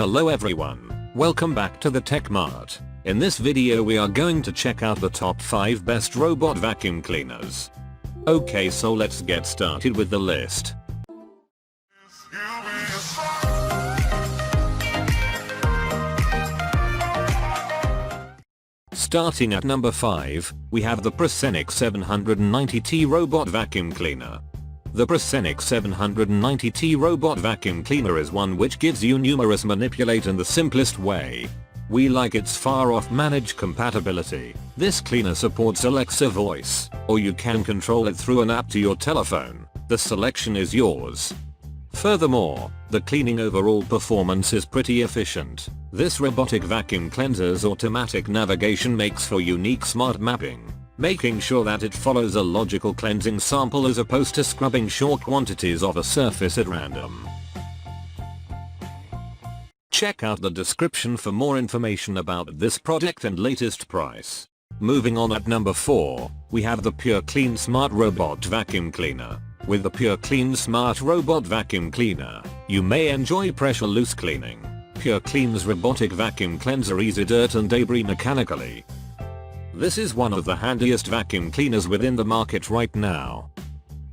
Hello everyone, welcome back to the Tech Mart. In this video we are going to check out the top 5 best robot vacuum cleaners. Okay, so let's get started with the list. Starting at number 5, we have the Proscenic 790T Robot Vacuum Cleaner. The Proscenic 790T Robot Vacuum Cleaner is one which gives you numerous manipulate in the simplest way. We like its far-off manage compatibility. This cleaner supports Alexa voice, or you can control it through an app to your telephone. The selection is yours. Furthermore, the cleaning overall performance is pretty efficient. This robotic vacuum cleanser's automatic navigation makes for unique smart mapping, making sure that it follows a logical cleansing sample as opposed to scrubbing short quantities of a surface at random. Check out the description for more information about this product and latest price. Moving on, at number 4, we have the Pure Clean Smart Robot Vacuum Cleaner. With the Pure Clean Smart Robot Vacuum Cleaner, you may enjoy pressure loose cleaning. Pure Clean's robotic vacuum cleanser easy dirt and debris mechanically. This is one of the handiest vacuum cleaners within the market right now.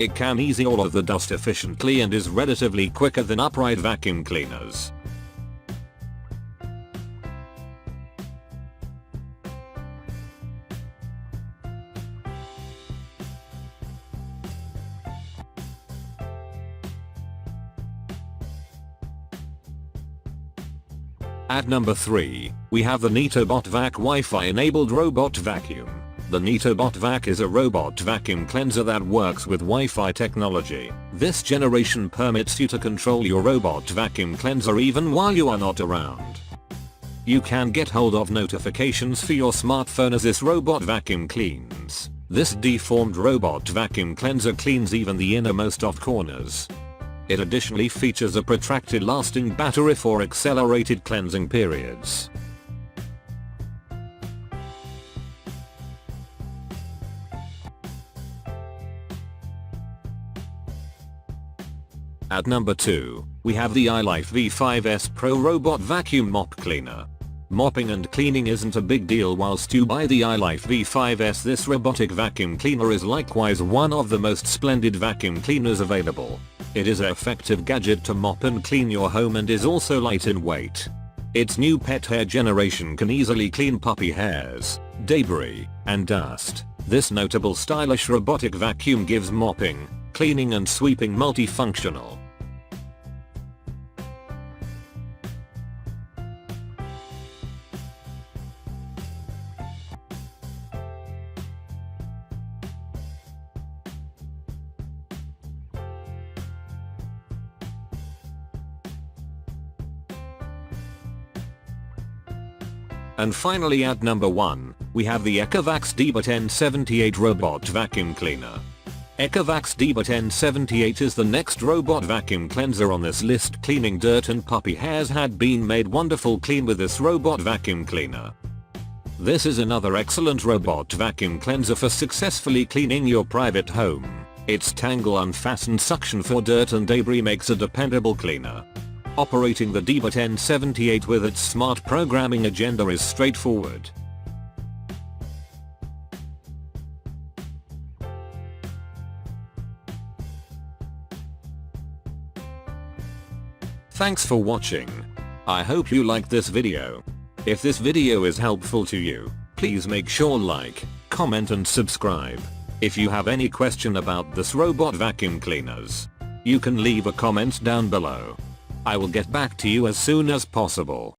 It can easy all of the dust efficiently and is relatively quicker than upright vacuum cleaners. At number 3, we have the Neato Botvac Wi-Fi enabled robot vacuum. The Neato Botvac is a robot vacuum cleanser that works with Wi-Fi technology. This generation permits you to control your robot vacuum cleanser even while you are not around. You can get hold of notifications for your smartphone as this robot vacuum cleans. This deformed robot vacuum cleanser cleans even the innermost of corners. It additionally features a protracted lasting battery for accelerated cleansing periods. At number 2, we have the ILIFE V5S Pro Robot Vacuum Mop Cleaner. Mopping and cleaning isn't a big deal whilst you buy the ILIFE V5S. This robotic vacuum cleaner is likewise one of the most splendid vacuum cleaners available. It is an effective gadget to mop and clean your home and is also light in weight. Its new pet hair generation can easily clean puppy hairs, debris, and dust. This notable stylish robotic vacuum gives mopping, cleaning and sweeping multifunctional. And finally, at number 1, we have the ECOVACS DEEBOT N78 Robot Vacuum Cleaner. ECOVACS DEEBOT N78 is the next robot vacuum cleanser on this list. Cleaning dirt and puppy hairs had been made wonderful clean with this robot vacuum cleaner. This is another excellent robot vacuum cleanser for successfully cleaning your private home. Its tangle unfastened suction for dirt and debris makes a dependable cleaner. Operating the DEEBOT N78 with its smart programming agenda is straightforward. Thanks for watching. I hope you liked this video. If this video is helpful to you, please make sure like, comment and subscribe. If you have any question about this robot vacuum cleaners, you can leave a comment down below. I will get back to you as soon as possible.